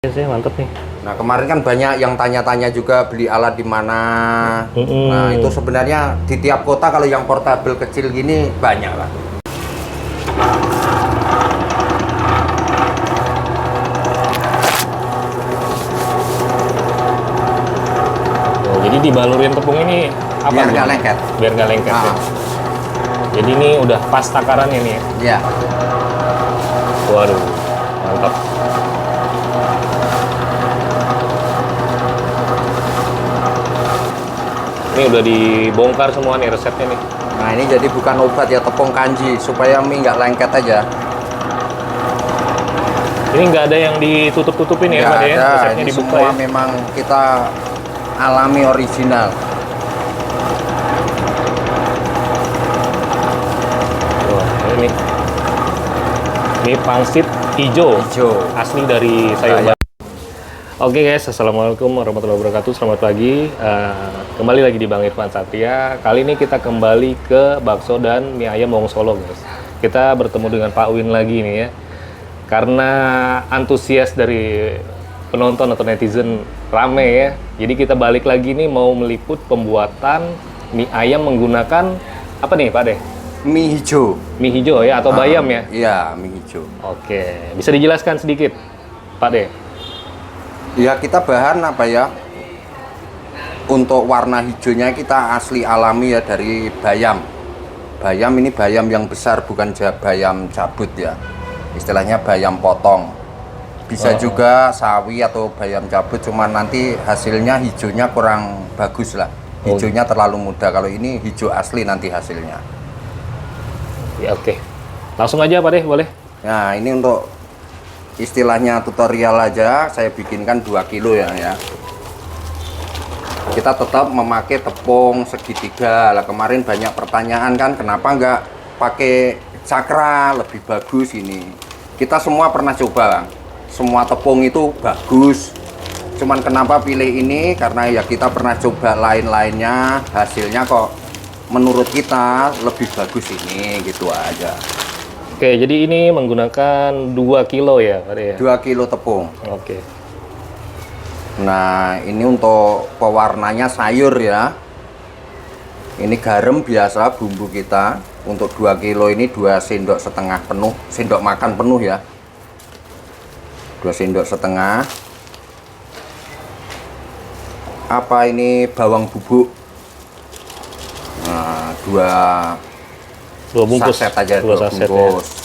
Sih mantep nih. Nah kemarin kan banyak yang tanya-tanya juga beli alat di mana. Nah itu sebenarnya di tiap kota kalau yang portable kecil gini banyak lah. Oh, jadi dibalurin tepung ini apa? Biar nggak lengket. Biar nggak lengket ya. Jadi ini udah pas takarannya nih ya. Iya. Waduh, mantap. Ini udah dibongkar semua nih resepnya nih. Nah ini jadi bukan obat ya, tepung kanji supaya mie nggak lengket aja. Ini nggak ada yang ditutup-tutupin ya, Pak ya? Resepnya ini dibuka semua ya. memang kita alami original. Wah, ini pangsit hijau. Asli dari sayur. Oke guys, assalamualaikum warahmatullahi wabarakatuh. Selamat pagi. Kembali lagi di Bang Irfan Satria. Kali ini kita kembali ke bakso dan mie ayam Wong Solo guys. Kita bertemu dengan Pak Win lagi nih ya. Karena antusias dari penonton atau netizen rame ya. Jadi kita balik lagi nih mau meliput pembuatan mie ayam menggunakan apa nih Pak Deh? Mie hijau. Mie hijau ya atau bayam ya? Iya, mie hijau. Oke, bisa dijelaskan sedikit Pak Deh? Ya kita bahan apa ya? Untuk warna hijaunya kita asli alami ya dari bayam. Bayam ini bayam yang besar, bukan bayam cabut ya. Istilahnya bayam potong. Bisa juga sawi atau bayam cabut, cuman nanti hasilnya hijaunya kurang bagus lah. Hijaunya terlalu muda. Kalau ini hijau asli nanti hasilnya. Ya oke. Langsung aja Pak Deh, boleh? Nah ini untuk istilahnya tutorial aja, saya bikinkan 2 kilo ya. Kita tetap memakai tepung segitiga. Lah kemarin banyak pertanyaan kan, kenapa nggak pakai cakra lebih bagus ini. Kita semua pernah coba, semua tepung itu bagus. Cuman kenapa pilih ini? Karena ya kita pernah coba lain-lainnya, hasilnya kok menurut kita lebih bagus ini, gitu aja. Oke, jadi ini menggunakan 2 kilo ya, Pak ya? 2 kilo tepung. Oke. Nah, ini untuk pewarnanya sayur ya. Ini garam biasa bumbu kita. Untuk 2 kilo ini 2 sendok setengah penuh, sendok makan penuh ya. 2 sendok setengah. Apa ini bawang bubuk? Nah, 2 bungkus saset aja, 2 saset bungkus. Ya.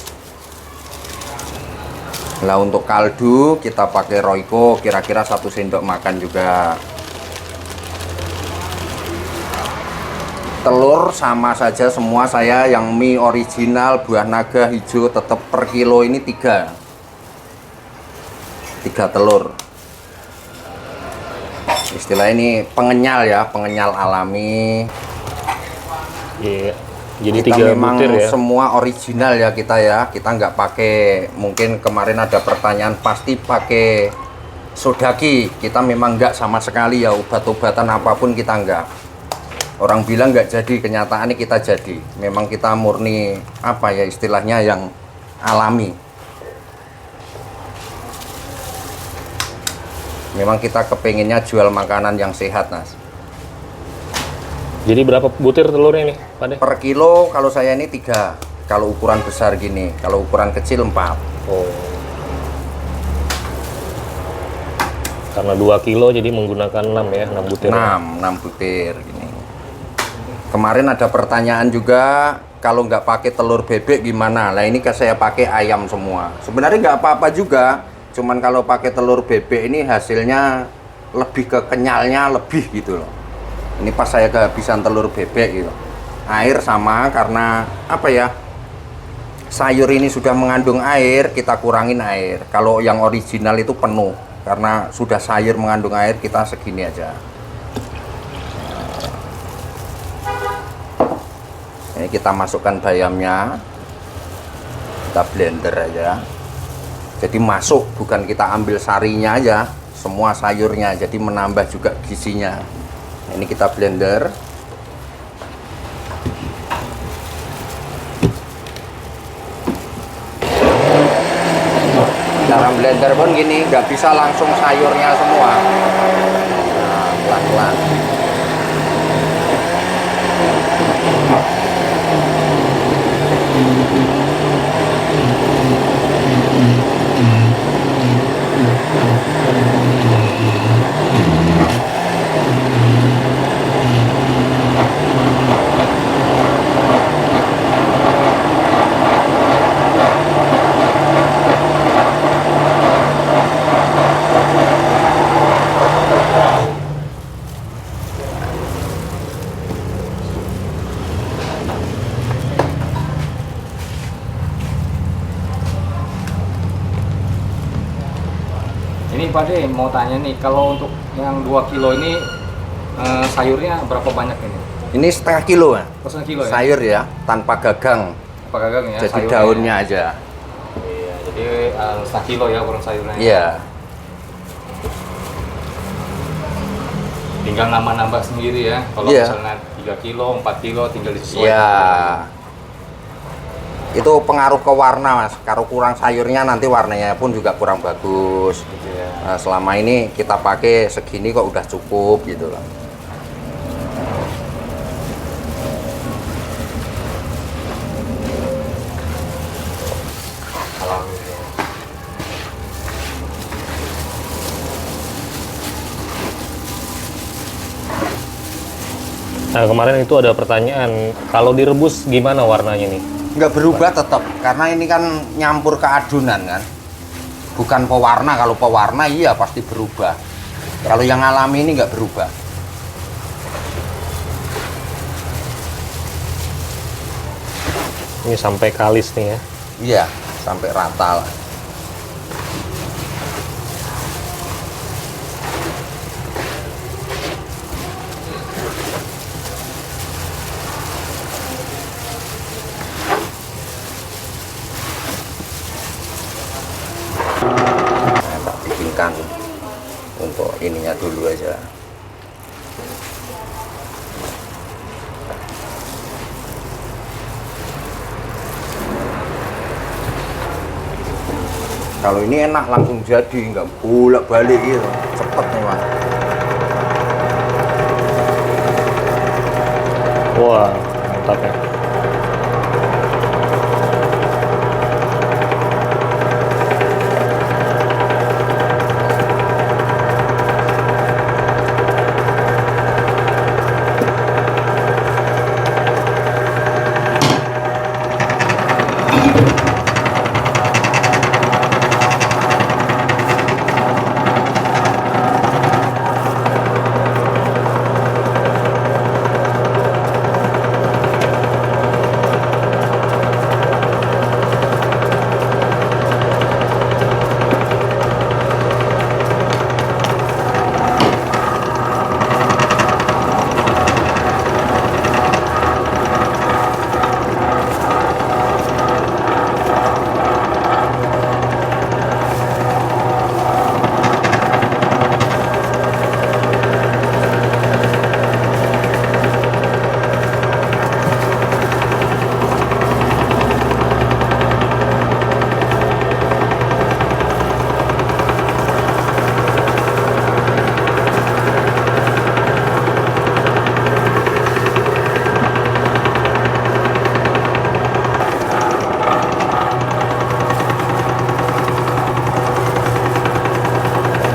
Nah untuk kaldu kita pakai Royco kira-kira 1 sendok makan juga. Telur sama saja semua, saya yang mie original buah naga hijau tetap per kilo ini 3 telur. Istilah ini pengenyal ya, pengenyal alami. Iya. Jadi kita 3 memang butir ya. Semua original ya kita ya. Kita nggak pakai, mungkin kemarin ada pertanyaan pasti pakai sodaki. Kita memang nggak sama sekali ya, obat-obatan apapun kita nggak. Orang bilang nggak jadi, kenyataannya kita jadi. Memang kita murni apa ya istilahnya yang alami. Memang kita kepengennya jual makanan yang sehat, Mas. Jadi berapa butir telurnya nih, Pak Deh? Per kilo kalau saya ini 3. Kalau ukuran besar gini, kalau ukuran kecil 4. Oh. Karena 2 kilo jadi menggunakan 6 ya, 6 butir. 6 butir gini. Kemarin ada pertanyaan juga, kalau nggak pakai telur bebek gimana? Nah ini saya pakai ayam semua. Sebenarnya nggak apa-apa juga, cuman kalau pakai telur bebek ini hasilnya lebih ke kenyalnya lebih gitu loh. Ini pas saya kehabisan telur bebek gitu. Air sama, karena apa ya, sayur ini sudah mengandung air, kita kurangin air. Kalau yang original itu penuh, karena sudah sayur mengandung air, kita segini aja. Ini kita masukkan bayamnya, kita blender aja. Jadi masuk, bukan kita ambil sarinya aja, semua sayurnya, jadi menambah juga gizinya. Ini kita blender. Cara blender pun gini, nggak bisa langsung sayurnya semua. Nah, pelan-pelan. Ini Pak De mau tanya nih, kalau untuk yang 2 kilo ini sayurnya berapa banyak ini? Ini setengah kilo ya, Setengah kilo ya? sayur ya, tanpa gagang. Apa gagang ya? Jadi sayurnya daunnya ya? aja. Iya, jadi setengah kilo ya ukuran sayurnya. Iya. Tinggal nambah-nambah sendiri ya. Kalau Iya. misalnya 3 kilo, 4 kilo tinggal disesuaikan. Iya. Itu pengaruh ke warna Mas. Kalau kurang sayurnya nanti warnanya pun juga kurang bagus. Gitu ya. Nah, selama ini kita pakai segini kok udah cukup gitu loh. Alhamdulillah. Nah, kemarin itu ada pertanyaan, kalau direbus gimana warnanya nih? Nggak berubah tetap, karena ini kan nyampur ke adonan kan. Bukan pewarna, kalau pewarna iya pasti berubah. Kalau yang alami ini nggak berubah. Ini sampai kalis nih ya. Iya, sampai rata lah. Nah, tak bikinkan untuk ininya dulu aja. Kalau ini enak langsung jadi, nggak bolak-balik gitu, cepet nih Mas. Wah, mantap ya.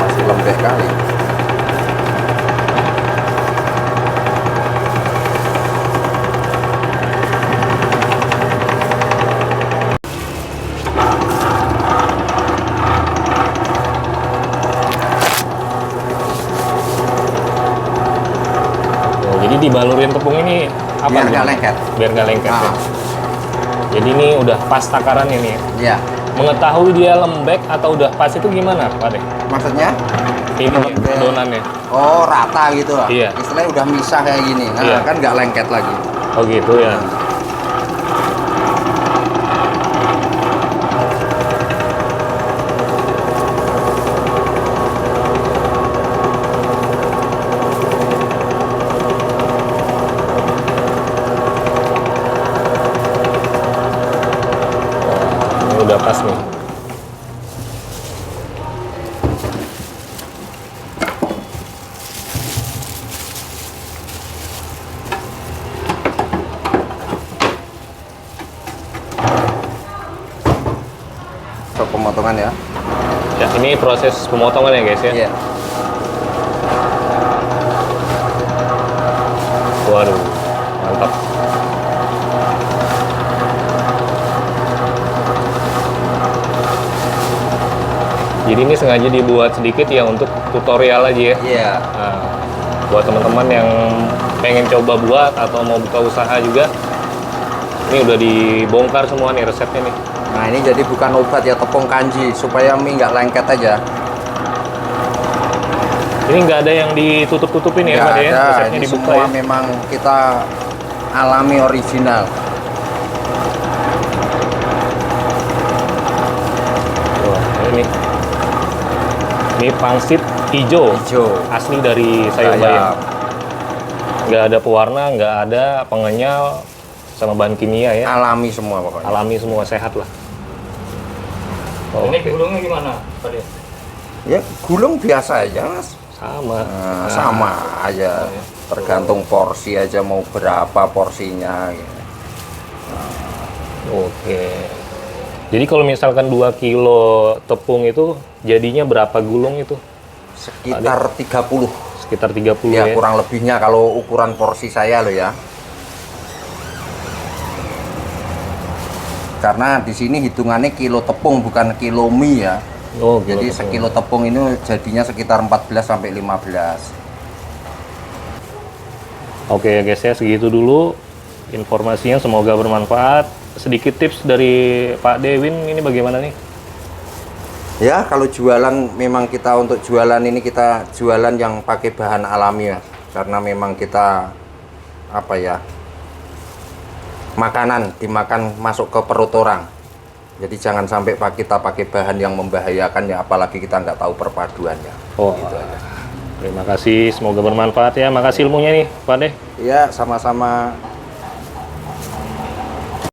Masih lembek kali. Oh, jadi dibalurin tepung ini apa? Biar gitu? nggak lengket. Biar nggak lengket ya. Nah, Jadi ini udah pas takarannya nih. iya. Mengetahui dia lembek atau udah pas itu gimana, Pak De? Maksudnya? Ini Lembek. adonannya. Oh, rata gitu lah. Iya. Istilahnya udah misah kayak gini. Nah, Iya. kan nggak lengket lagi. Oh gitu ya. Ini udah pas nih. pemotongan ya. Ya, ini proses pemotongan ya guys ya. Iya. Waduh, mantap. Jadi ini sengaja dibuat sedikit ya untuk tutorial aja ya. Iya. Nah, buat teman-teman yang pengen coba buat atau mau buka usaha juga, ini udah dibongkar semua nih resepnya nih. Nah ini jadi bukan obat ya, tepung kanji supaya mie nggak lengket aja. Ini nggak ada yang ditutup-tutupin ya, Nggak Pak ya? ada, Resepnya ini dibuka semua ya. memang kita alami original. Wah, ini pangsit hijau, Hijau. asli dari sayur bayam. Nggak ada pewarna, nggak ada pengenyal sama bahan kimia ya. Alami semua pokoknya. Alami semua, sehat lah. Ini Oke, gulungnya gimana, Pak De? Ya gulung biasa aja mas. sama. Nah, sama aja, tergantung porsi aja mau berapa porsinya. Gitu. Oke. Jadi kalau misalkan 2 kilo tepung itu jadinya berapa gulung itu? Sekitar 30. Sekitar 30 Ya ya. kurang lebihnya kalau ukuran porsi saya loh ya. Karena di sini hitungannya kilo tepung bukan kilo mie ya. Oh, Jadi kilo tepung. sekilo tepung ini jadinya sekitar 14 sampai 15. Oke guys ya, segitu dulu informasinya, semoga bermanfaat. Sedikit tips dari Pak Dewin ini bagaimana nih? Ya, kalau jualan memang kita untuk jualan ini kita jualan yang pakai bahan alami ya. Karena memang kita apa ya? Makanan dimakan masuk ke perut orang. Jadi jangan sampai kita pakai bahan yang membahayakan ya, apalagi kita nggak tahu perpaduannya. Oh, Gitu aja. terima kasih, semoga bermanfaat ya. Makasih ilmunya nih, Pak De. Ya, sama-sama.